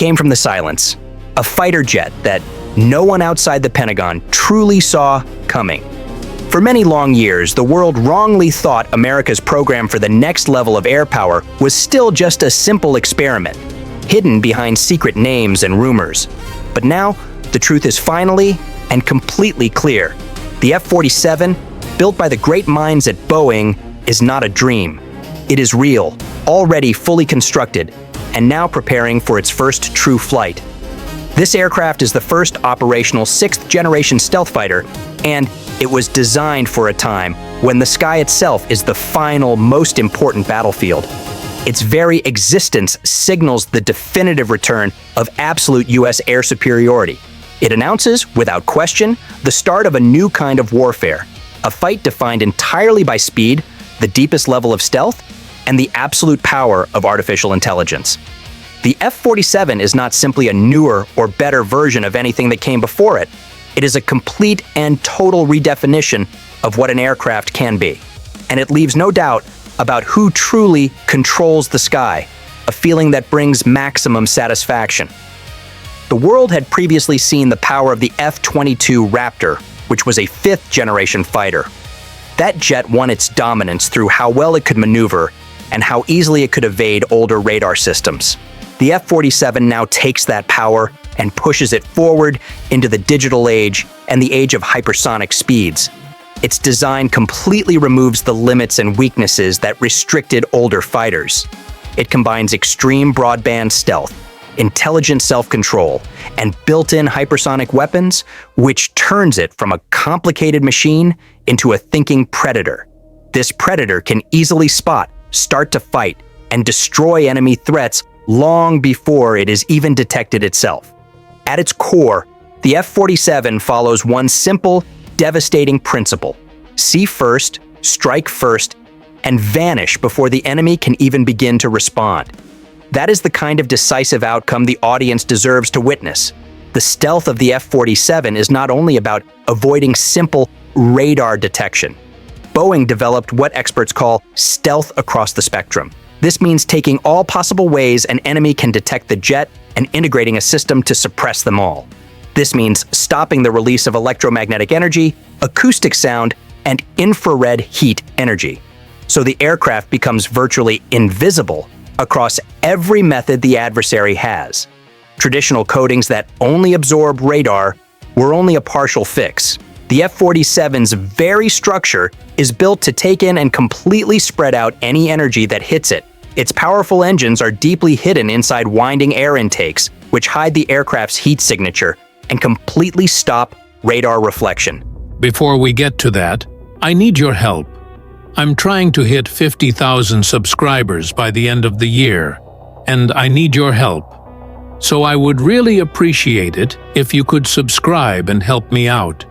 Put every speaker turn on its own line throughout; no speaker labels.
came from the silence, a fighter jet that no one outside the Pentagon truly saw coming. For many long years, the world wrongly thought America's program for the next level of air power was still just a simple experiment, hidden behind secret names and rumors. But now, the truth is finally and completely clear. The F-47, built by the great minds at Boeing, is not a dream. It is real, already fully constructed, and now preparing for its first true flight. This aircraft is the first operational 6th-generation stealth fighter, and it was designed for a time when the sky itself is the final, most important battlefield. Its very existence signals the definitive return of absolute U.S. air superiority. It announces, without question, the start of a new kind of warfare, a fight defined entirely by speed, the deepest level of stealth, and the absolute power of artificial intelligence. The F-47 is not simply a newer or better version of anything that came before it. It is a complete and total redefinition of what an aircraft can be. And it leaves no doubt about who truly controls the sky, a feeling that brings maximum satisfaction. The world had previously seen the power of the F-22 Raptor, which was a 5th-generation fighter. That jet won its dominance through how well it could maneuver and how easily it could evade older radar systems. The F-47 now takes that power and pushes it forward into the digital age and the age of hypersonic speeds. Its design completely removes the limits and weaknesses that restricted older fighters. It combines extreme broadband stealth, intelligent self-control, and built-in hypersonic weapons, which turns it from a complicated machine into a thinking predator. This predator can easily spot, start to fight, and destroy enemy threats long before it is even detected itself. At its core, the F-47 follows one simple, devastating principle: see first, strike first, and vanish before the enemy can even begin to respond. That is the kind of decisive outcome the audience deserves to witness. The stealth of the F-47 is not only about avoiding simple radar detection. Boeing developed what experts call stealth across the spectrum. This means taking all possible ways an enemy can detect the jet and integrating a system to suppress them all. This means stopping the release of electromagnetic energy, acoustic sound, and infrared heat energy, so the aircraft becomes virtually invisible across every method the adversary has. Traditional coatings that only absorb radar were only a partial fix. The F-47's very structure is built to take in and completely spread out any energy that hits it. Its powerful engines are deeply hidden inside winding air intakes, which hide the aircraft's heat signature and completely stop radar reflection.
Before we get to that, I need your help. I'm trying to hit 50,000 subscribers by the end of the year, and I need your help. So I would really appreciate it if you could subscribe and help me out.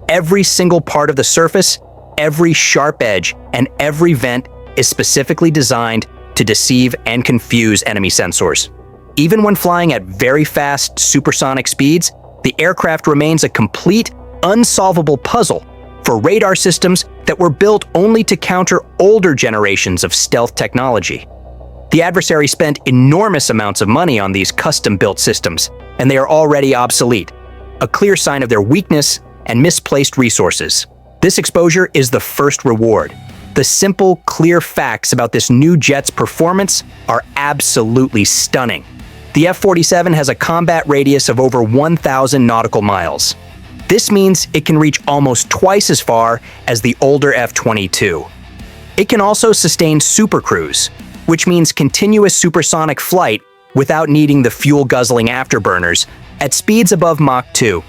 Every single part of the surface, every sharp edge, and every vent is specifically designed to deceive and confuse enemy sensors. Even when flying at very fast supersonic speeds, the aircraft remains a complete, unsolvable puzzle for radar systems that were built only to counter older generations of stealth technology. The adversary spent enormous amounts of money on these custom-built systems, and they are already obsolete, a clear sign of their weakness and misplaced resources. This exposure is the first reward. The simple, clear facts about this new jet's performance are absolutely stunning. The F-47 has a combat radius of over 1,000 nautical miles. This means it can reach almost twice as far as the older F-22. It can also sustain supercruise, which means continuous supersonic flight without needing the fuel-guzzling afterburners at speeds above Mach 2.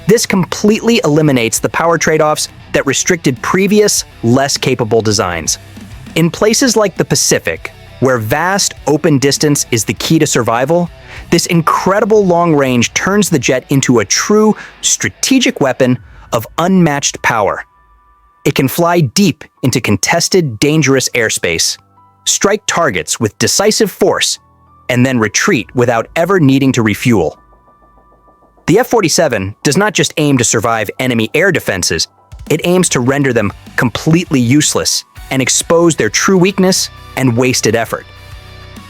This completely eliminates the power trade-offs that restricted previous, less capable designs. In places like the Pacific, where vast open distance is the key to survival, this incredible long range turns the jet into a true strategic weapon of unmatched power. It can fly deep into contested, dangerous airspace, strike targets with decisive force, and then retreat without ever needing to refuel. The F-47 does not just aim to survive enemy air defenses, it aims to render them completely useless and expose their true weakness and wasted effort.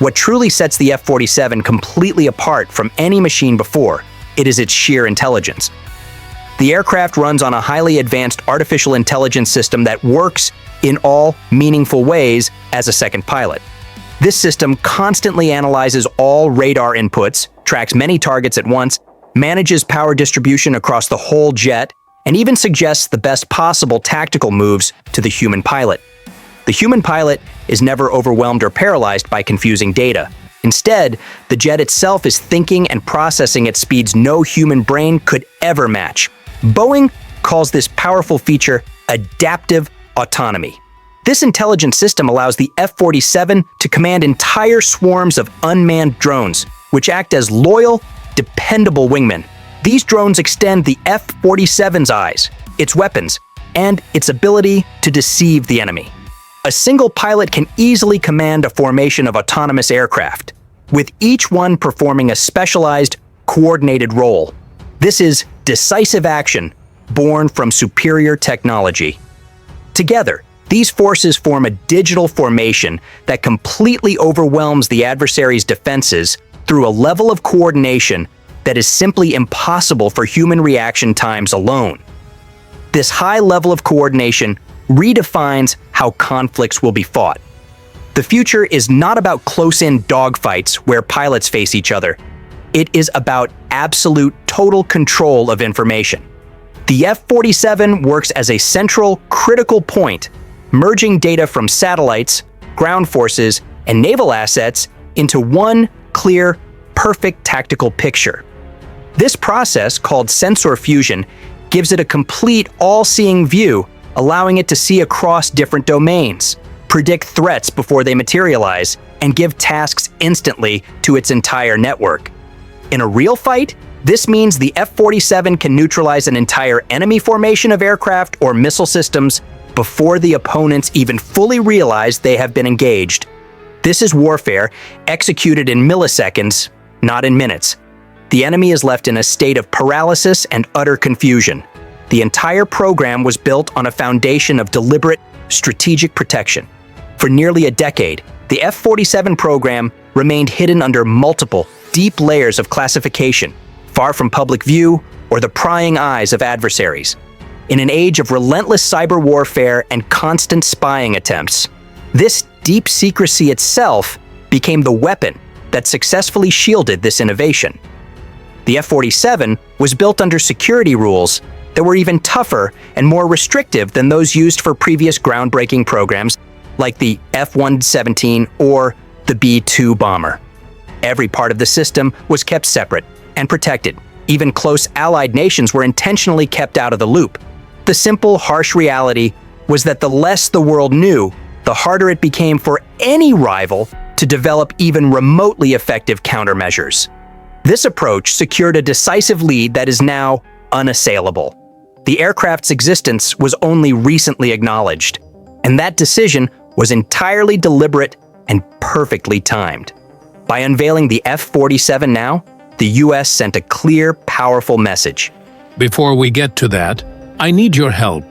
What truly sets the F-47 completely apart from any machine before, it is its sheer intelligence. The aircraft runs on a highly advanced artificial intelligence system that works in all meaningful ways as a second pilot. This system constantly analyzes all radar inputs, tracks many targets at once, manages power distribution across the whole jet, and even suggests the best possible tactical moves to the human pilot. The human pilot is never overwhelmed or paralyzed by confusing data. Instead, the jet itself is thinking and processing at speeds no human brain could ever match. Boeing calls this powerful feature adaptive autonomy. This intelligent system allows the F-47 to command entire swarms of unmanned drones, which act as loyal, dependable wingmen. These drones extend the F-47's eyes, its weapons, and its ability to deceive the enemy. A single pilot can easily command a formation of autonomous aircraft, with each one performing a specialized, coordinated role. This is decisive action born from superior technology. Together, these forces form a digital formation that completely overwhelms the adversary's defenses through a level of coordination that is simply impossible for human reaction times alone. This high level of coordination redefines how conflicts will be fought. The future is not about close-in dogfights where pilots face each other. It is about absolute total control of information. The F-47 works as a central, critical point, merging data from satellites, ground forces, and naval assets into one clear, perfect tactical picture. This process, called sensor fusion, gives it a complete, all-seeing view, allowing it to see across different domains, predict threats before they materialize, and give tasks instantly to its entire network. In a real fight, this means the F-47 can neutralize an entire enemy formation of aircraft or missile systems before the opponents even fully realize they have been engaged. This is warfare executed in milliseconds, not in minutes. The enemy is left in a state of paralysis and utter confusion. The entire program was built on a foundation of deliberate, strategic protection. For nearly a decade, the F-47 program remained hidden under multiple, deep layers of classification, far from public view or the prying eyes of adversaries. In an age of relentless cyber warfare and constant spying attempts, this deep secrecy itself became the weapon that successfully shielded this innovation. The F-47 was built under security rules that were even tougher and more restrictive than those used for previous groundbreaking programs like the F-117 or the B-2 bomber. Every part of the system was kept separate and protected. Even close allied nations were intentionally kept out of the loop. The simple, harsh reality was that the less the world knew, the harder it became for any rival to develop even remotely effective countermeasures. This approach secured a decisive lead that is now unassailable. The aircraft's existence was only recently acknowledged, and that decision was entirely deliberate and perfectly timed. By unveiling the F-47 now, the US sent a clear, powerful message.
Before we get to that, I need your help.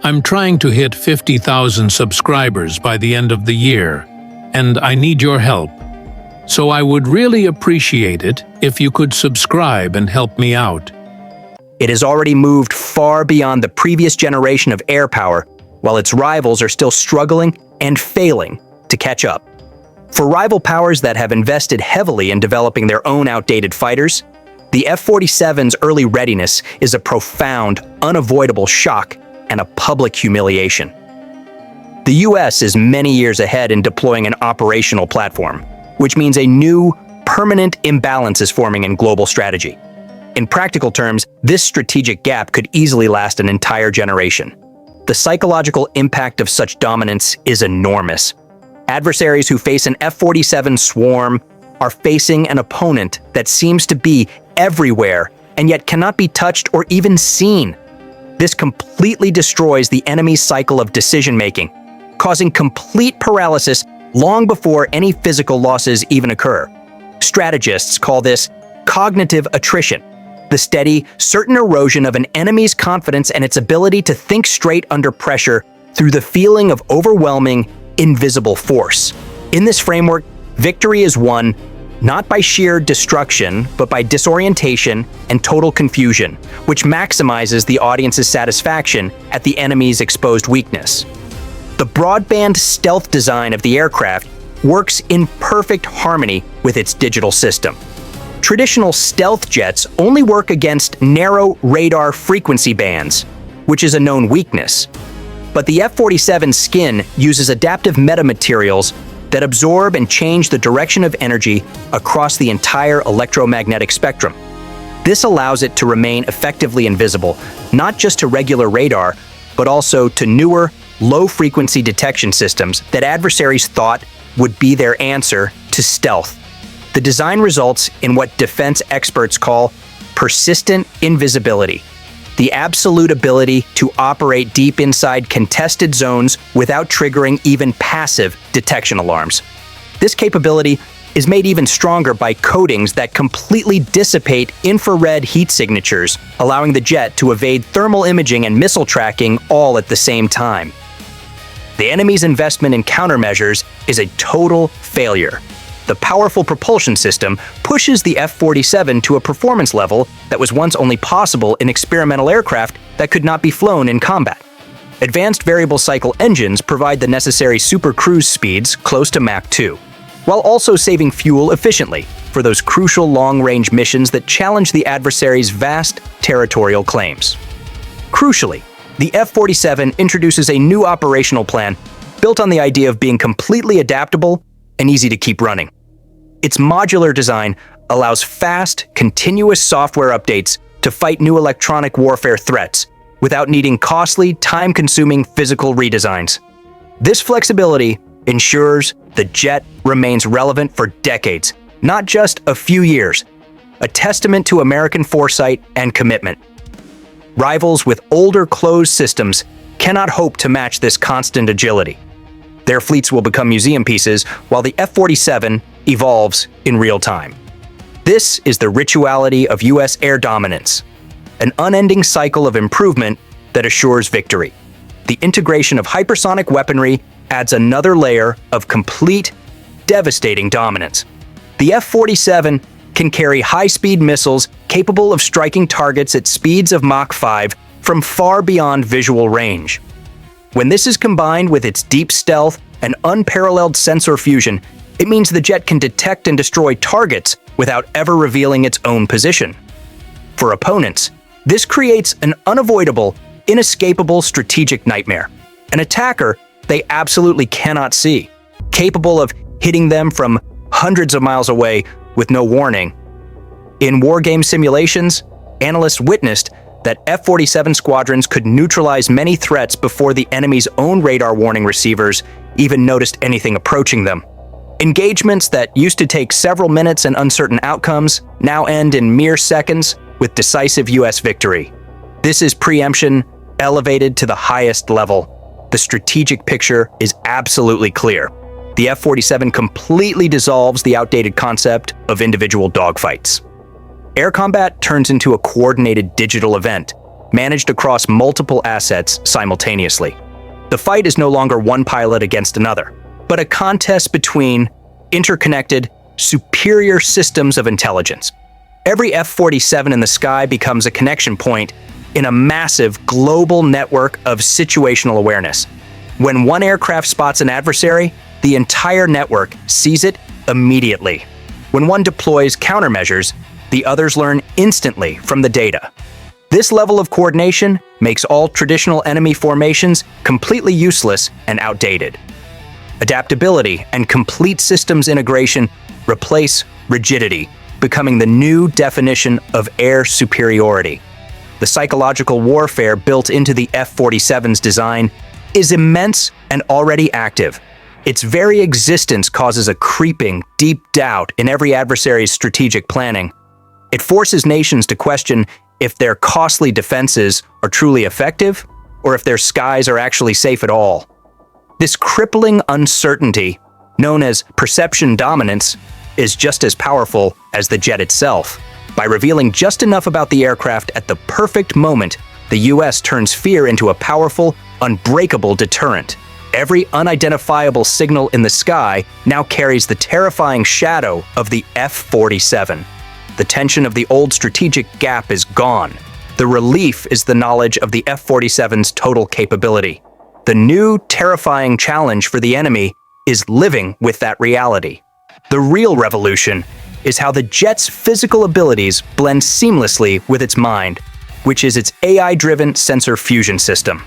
I'm trying to hit 50,000 subscribers by the end of the year, and I need your help. So I would really appreciate it if you could subscribe and help me out.
It has already moved far beyond the previous generation of air power, while its rivals are still struggling and failing to catch up. For rival powers that have invested heavily in developing their own outdated fighters, the F-47's early readiness is a profound, unavoidable shock and a public humiliation. The US is many years ahead in deploying an operational platform, which means a new, permanent imbalance is forming in global strategy. In practical terms, this strategic gap could easily last an entire generation. The psychological impact of such dominance is enormous. Adversaries who face an F-47 swarm are facing an opponent that seems to be everywhere and yet cannot be touched or even seen. This completely destroys the enemy's cycle of decision-making, causing complete paralysis long before any physical losses even occur. Strategists call this cognitive attrition, the steady, certain erosion of an enemy's confidence and its ability to think straight under pressure through the feeling of overwhelming, invisible force. In this framework, Victory is won not by sheer destruction, but by disorientation and total confusion, which maximizes the audience's satisfaction at the enemy's exposed weakness. The broadband stealth design of the aircraft works in perfect harmony with its digital system. Traditional stealth jets only work against narrow radar frequency bands, which is a known weakness. But the F-47 skin uses adaptive metamaterials that absorb and change the direction of energy across the entire electromagnetic spectrum. This allows it to remain effectively invisible, not just to regular radar, but also to newer, low-frequency detection systems that adversaries thought would be their answer to stealth. The design results in what defense experts call persistent invisibility, the absolute ability to operate deep inside contested zones without triggering even passive detection alarms. This capability is made even stronger by coatings that completely dissipate infrared heat signatures, allowing the jet to evade thermal imaging and missile tracking all at the same time. The enemy's investment in countermeasures is a total failure. The powerful propulsion system pushes the F-47 to a performance level that was once only possible in experimental aircraft that could not be flown in combat. Advanced variable cycle engines provide the necessary super cruise speeds close to Mach 2, while also saving fuel efficiently for those crucial long-range missions that challenge the adversary's vast territorial claims. Crucially, the F-47 introduces a new operational plan built on the idea of being completely adaptable and easy to keep running. Its modular design allows fast, continuous software updates to fight new electronic warfare threats without needing costly, time-consuming physical redesigns. This flexibility ensures the jet remains relevant for decades, not just a few years, a testament to American foresight and commitment. Rivals with older closed systems cannot hope to match this constant agility. Their fleets will become museum pieces, while the F-47 evolves in real time. This is the rituality of U.S. air dominance, an unending cycle of improvement that assures victory. The integration of hypersonic weaponry adds another layer of complete, devastating dominance. The F-47 can carry high-speed missiles capable of striking targets at speeds of Mach 5 from far beyond visual range. When this is combined with its deep stealth and unparalleled sensor fusion, it means the jet can detect and destroy targets without ever revealing its own position. For opponents, this creates an unavoidable, inescapable strategic nightmare, an attacker they absolutely cannot see, capable of hitting them from hundreds of miles away with no warning. In wargame simulations, analysts witnessed that F-47 squadrons could neutralize many threats before the enemy's own radar warning receivers even noticed anything approaching them. Engagements that used to take several minutes and uncertain outcomes now end in mere seconds with decisive U.S. victory. This is preemption elevated to the highest level. The strategic picture is absolutely clear. The F-47 completely dissolves the outdated concept of individual dogfights. Air combat turns into a coordinated digital event, managed across multiple assets simultaneously. The fight is no longer one pilot against another, but a contest between interconnected, superior systems of intelligence. Every F-47 in the sky becomes a connection point in a massive global network of situational awareness. When one aircraft spots an adversary, the entire network sees it immediately. When one deploys countermeasures, the others learn instantly from the data. This level of coordination makes all traditional enemy formations completely useless and outdated. Adaptability and complete systems integration replace rigidity, becoming the new definition of air superiority. The psychological warfare built into the F-47's design is immense and already active. Its very existence causes a creeping, deep doubt in every adversary's strategic planning. It forces nations to question if their costly defenses are truly effective, or if their skies are actually safe at all. This crippling uncertainty, known as perception dominance, is just as powerful as the jet itself. By revealing just enough about the aircraft at the perfect moment, the U.S. turns fear into a powerful, unbreakable deterrent. Every unidentifiable signal in the sky now carries the terrifying shadow of the F-47. The tension of the old strategic gap is gone. The relief is the knowledge of the F-47's total capability. The new, terrifying challenge for the enemy is living with that reality. The real revolution is how the jet's physical abilities blend seamlessly with its mind, which is its AI-driven sensor fusion system.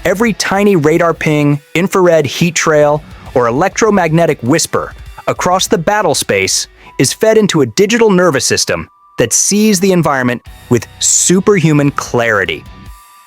Every tiny radar ping, infrared heat trail, or electromagnetic whisper across the battle space is fed into a digital nervous system that sees the environment with superhuman clarity.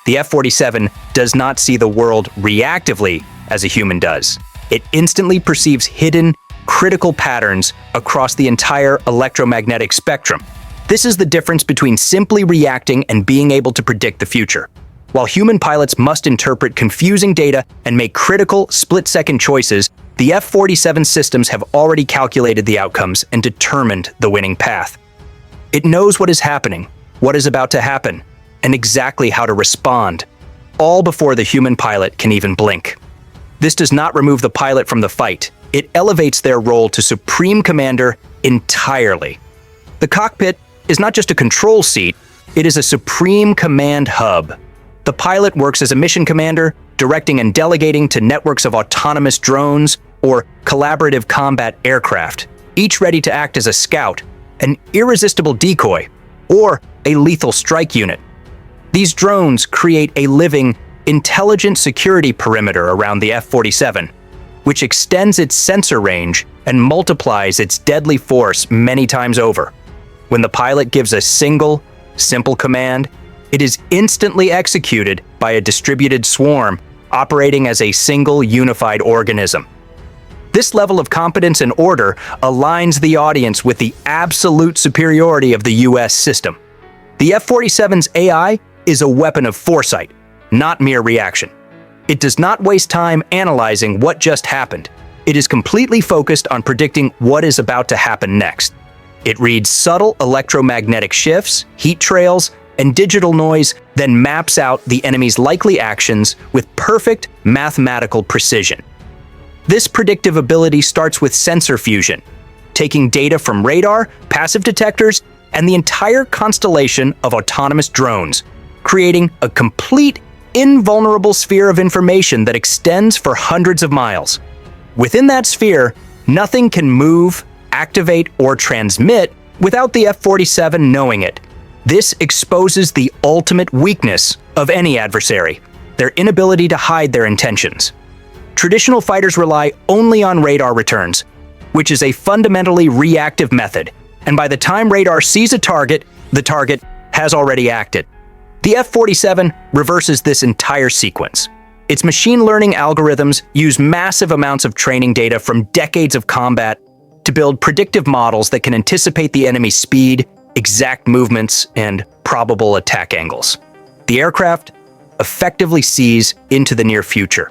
The F-47 does not see the world reactively as a human does. It instantly perceives hidden, critical patterns across the entire electromagnetic spectrum. This is the difference between simply reacting and being able to predict the future. While human pilots must interpret confusing data and make critical, split-second choices, the F-47 systems have already calculated the outcomes and determined the winning path. It knows what is happening, what is about to happen, and exactly how to respond, all before the human pilot can even blink. This does not remove the pilot from the fight. It elevates their role to supreme commander entirely. The cockpit is not just a control seat, it is a supreme command hub. The pilot works as a mission commander, directing and delegating to networks of autonomous drones or collaborative combat aircraft, each ready to act as a scout, an irresistible decoy, or a lethal strike unit. These drones create a living, intelligent security perimeter around the F-47, which extends its sensor range and multiplies its deadly force many times over. When the pilot gives a single, simple command, it is instantly executed by a distributed swarm operating as a single unified organism. This level of competence and order aligns the audience with the absolute superiority of the US system. The F-47's AI is a weapon of foresight, not mere reaction. It does not waste time analyzing what just happened. It is completely focused on predicting what is about to happen next. It reads subtle electromagnetic shifts, heat trails, and digital noise, then maps out the enemy's likely actions with perfect mathematical precision. This predictive ability starts with sensor fusion, taking data from radar, passive detectors, and the entire constellation of autonomous drones, creating a complete, invulnerable sphere of information that extends for hundreds of miles. Within that sphere, nothing can move, activate, or transmit without the F-47 knowing it. This exposes the ultimate weakness of any adversary, their inability to hide their intentions. Traditional fighters rely only on radar returns, which is a fundamentally reactive method, and by the time radar sees a target, the target has already acted. The F-47 reverses this entire sequence. Its machine learning algorithms use massive amounts of training data from decades of combat to build predictive models that can anticipate the enemy's speed, exact movements, and probable attack angles. The aircraft effectively sees into the near future.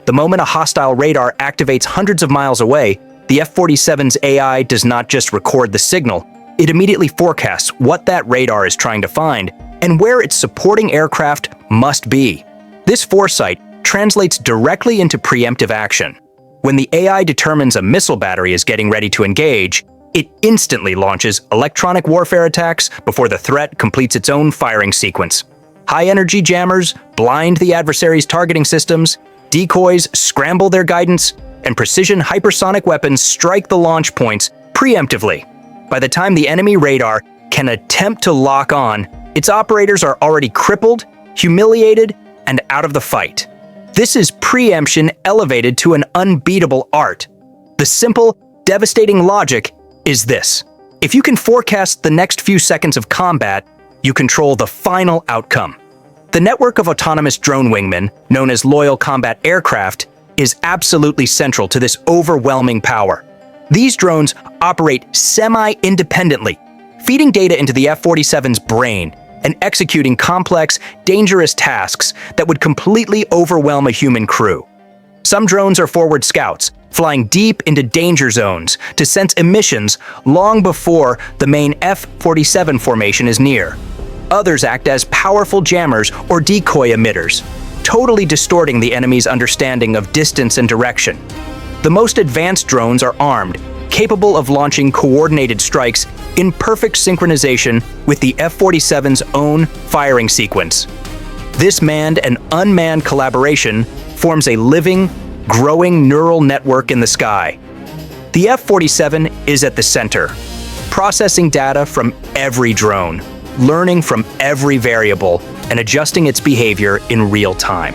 The moment a hostile radar activates hundreds of miles away, the F-47's AI does not just record the signal, it immediately forecasts what that radar is trying to find and where its supporting aircraft must be. This foresight translates directly into preemptive action. When the AI determines a missile battery is getting ready to engage, it instantly launches electronic warfare attacks before the threat completes its own firing sequence. High-energy jammers blind the adversary's targeting systems, decoys scramble their guidance, and precision hypersonic weapons strike the launch points preemptively. By the time the enemy radar can attempt to lock on, its operators are already crippled, humiliated, and out of the fight. This is preemption elevated to an unbeatable art. The simple, devastating logic is this: if you can forecast the next few seconds of combat, you control the final outcome. The network of autonomous drone wingmen, known as loyal combat aircraft, is absolutely central to this overwhelming power. These drones operate semi-independently, feeding data into the F-47's brain and executing complex, dangerous tasks that would completely overwhelm a human crew. Some drones are forward scouts, flying deep into danger zones to sense emissions long before the main F-47 formation is near. Others act as powerful jammers or decoy emitters, totally distorting the enemy's understanding of distance and direction. The most advanced drones are armed, capable of launching coordinated strikes in perfect synchronization with the F-47's own firing sequence. This manned and unmanned collaboration forms a living, growing neural network in the sky. The F-47 is at the center, processing data from every drone, learning from every variable, and adjusting its behavior in real time.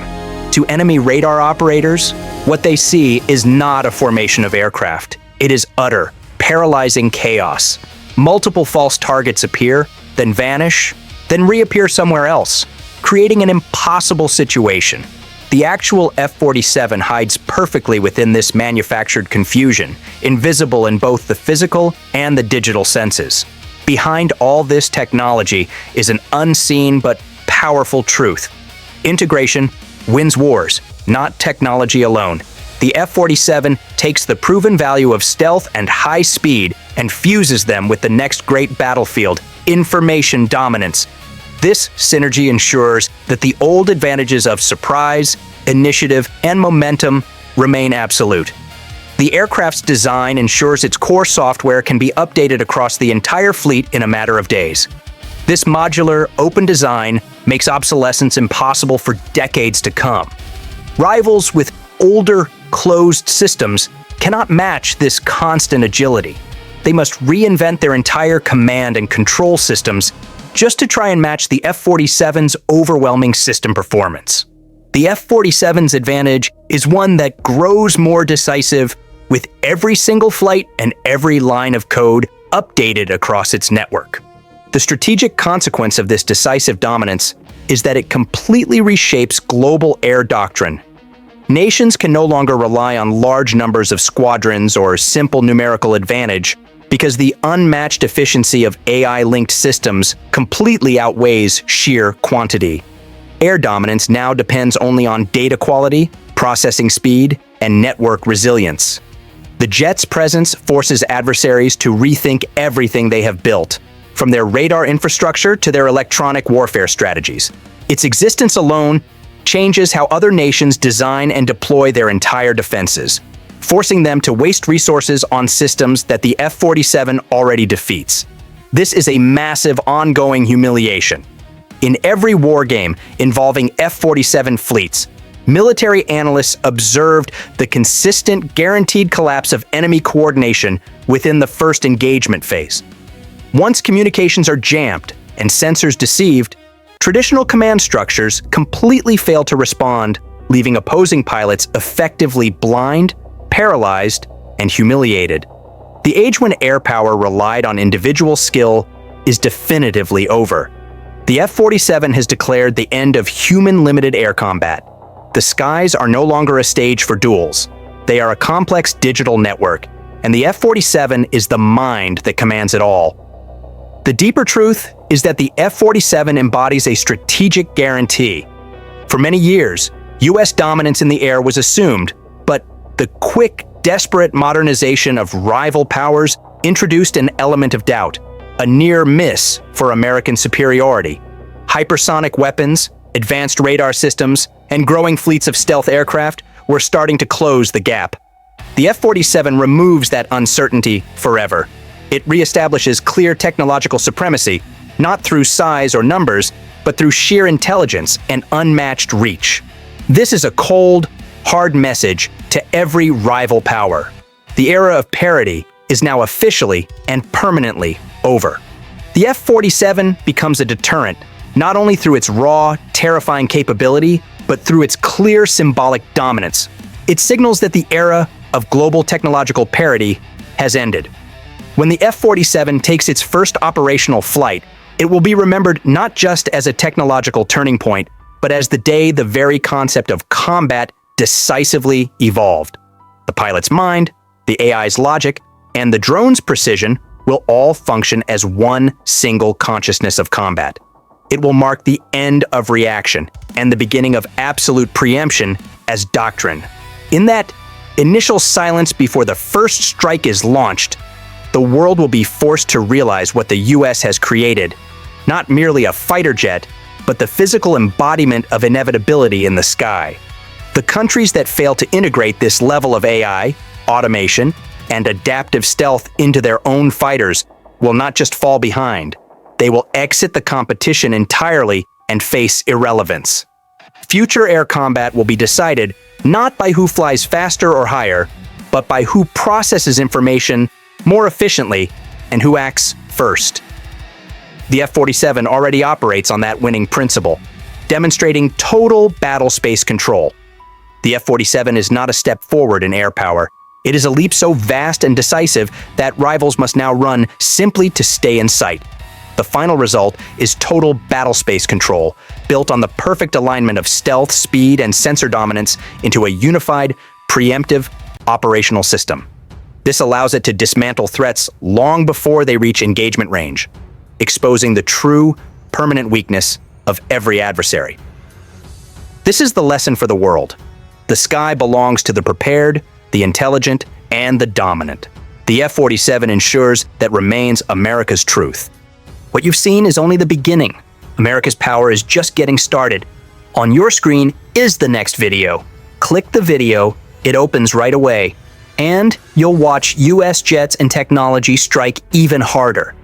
To enemy radar operators, what they see is not a formation of aircraft. It is utter, paralyzing chaos. Multiple false targets appear, then vanish, then reappear somewhere else, creating an impossible situation. The actual F-47 hides perfectly within this manufactured confusion, invisible in both the physical and the digital senses. Behind all this technology is an unseen but powerful truth. Integration wins wars, not technology alone. The F-47 takes the proven value of stealth and high speed and fuses them with the next great battlefield, information dominance. This synergy ensures that the old advantages of surprise, initiative, and momentum remain absolute. The aircraft's design ensures its core software can be updated across the entire fleet in a matter of days. This modular, open design makes obsolescence impossible for decades to come. Rivals with older, closed systems cannot match this constant agility. They must reinvent their entire command and control systems just to try and match the F-47's overwhelming system performance. The F-47's advantage is one that grows more decisive with every single flight and every line of code updated across its network. The strategic consequence of this decisive dominance is that it completely reshapes global air doctrine. Nations can no longer rely on large numbers of squadrons or simple numerical advantage because the unmatched efficiency of AI-linked systems completely outweighs sheer quantity. Air dominance now depends only on data quality, processing speed, and network resilience. The jet's presence forces adversaries to rethink everything they have built, from their radar infrastructure to their electronic warfare strategies. Its existence alone changes how other nations design and deploy their entire defenses, forcing them to waste resources on systems that the F-47 already defeats. This is a massive ongoing humiliation. In every war game involving F-47 fleets, military analysts observed the consistent, guaranteed collapse of enemy coordination within the first engagement phase. Once communications are jammed and sensors deceived, traditional command structures completely fail to respond, leaving opposing pilots effectively blind, paralyzed, and humiliated. The age when air power relied on individual skill is definitively over. The F-47 has declared the end of human-limited air combat. The skies are no longer a stage for duels. They are a complex digital network, and the F-47 is the mind that commands it all. The deeper truth is that the F-47 embodies a strategic guarantee. For many years, US dominance in the air was assumed, but the quick, desperate modernization of rival powers introduced an element of doubt, a near miss for American superiority. Hypersonic weapons, advanced radar systems, and growing fleets of stealth aircraft were starting to close the gap. The F-47 removes that uncertainty forever. It reestablishes clear technological supremacy, not through size or numbers, but through sheer intelligence and unmatched reach. This is a cold, hard message to every rival power. The era of parity is now officially and permanently over. The F-47 becomes a deterrent, not only through its raw, terrifying capability, but through its clear symbolic dominance. It signals that the era of global technological parity has ended. When the F-47 takes its first operational flight, it will be remembered not just as a technological turning point, but as the day the very concept of combat decisively evolved. The pilot's mind, the AI's logic, and the drone's precision will all function as one single consciousness of combat. It will mark the end of reaction and the beginning of absolute preemption as doctrine. In that initial silence before the first strike is launched, the world will be forced to realize what the US has created, not merely a fighter jet, but the physical embodiment of inevitability in the sky. The countries that fail to integrate this level of AI, automation, and adaptive stealth into their own fighters will not just fall behind, they will exit the competition entirely and face irrelevance. Future air combat will be decided not by who flies faster or higher, but by who processes information more efficiently and who acts first. The F-47 already operates on that winning principle, demonstrating total battle space control. The F-47 is not a step forward in air power. It is a leap so vast and decisive that rivals must now run simply to stay in sight. The final result is total battle space control, built on the perfect alignment of stealth, speed, and sensor dominance into a unified, preemptive, operational system. This allows it to dismantle threats long before they reach engagement range, exposing the true, permanent weakness of every adversary. This is the lesson for the world. The sky belongs to the prepared, the intelligent, and the dominant. The F-47 ensures that remains America's truth. What you've seen is only the beginning. America's power is just getting started. On your screen is the next video. Click the video, it opens right away, and you'll watch US jets and technology strike even harder.